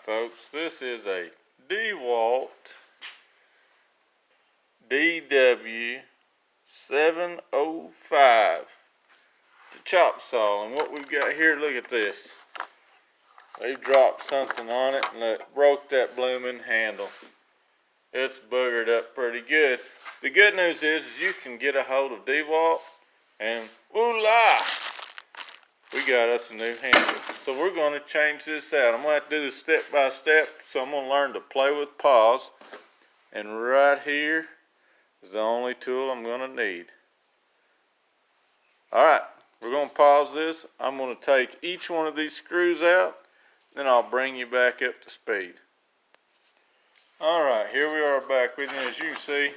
folks, this is a DeWalt DW705. It's a chop saw, and what we've got here, look at this. They dropped something on it and it broke that blooming handle. It's boogered up pretty good. The good news is you can get a hold of DeWalt and voila! We got us a new handle. So we're going to change this out. I'm going to have to do this step by step. So I'm going to learn to play with paws. And right here is the only tool I'm going to need. Alright, we're going to pause this. I'm going to take each one of these screws out. Then I'll bring you back up to speed. Alright, here we are back with you. As you can see,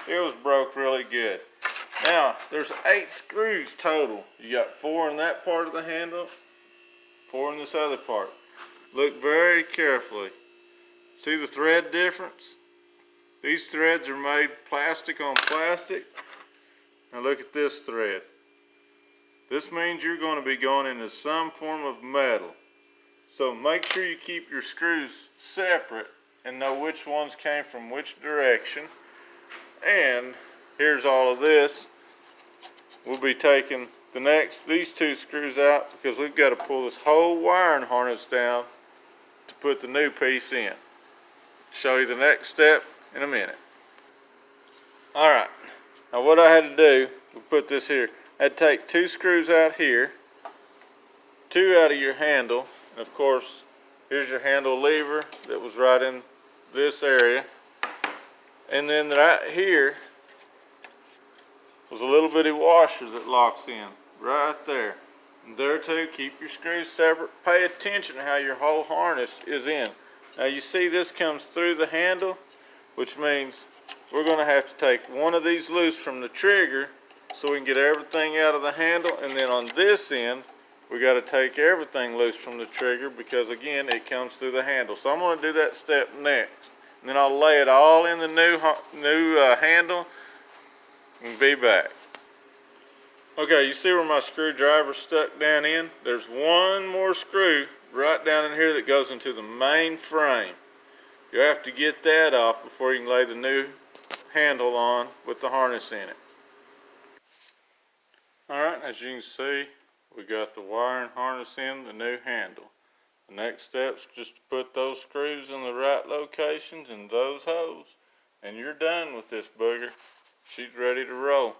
it was broke really good. Now, there's 8 screws total. You got 4 in that part of the handle, 4 in this other part. Look very carefully. See the thread difference? These threads are made plastic on plastic. Now look at this thread. This means you're going to be going into some form of metal. So make sure you keep your screws separate and know which ones came from which direction. And here's all of this. We'll be taking these 2 screws out because we've got to pull this whole wiring harness down to put the new piece in. Show you the next step in a minute. Alright, now what I had to do, we'll put this here. I had to take 2 screws out here, 2 out of your handle, and of course, here's your handle lever that was right in this area. And then right here was a little bitty washer that locks in right there. And there too, keep your screws separate. Pay attention how your whole harness is in. Now you see this comes through the handle, which means we're going to have to take one of these loose from the trigger so we can get everything out of the handle. And then on this end, we got to take everything loose from the trigger because again, it comes through the handle. So I'm going to do that step next. And then I'll lay it all in the new handle and be back. Okay, you see where my screwdriver's stuck down in? There's one more screw right down in here that goes into the main frame. You have to get that off before you can lay the new handle on with the harness in it. Alright, as you can see, we got the wiring harness in the new handle. The next step's just to put those screws in the right locations in those holes. And you're done with this booger. She's ready to roll.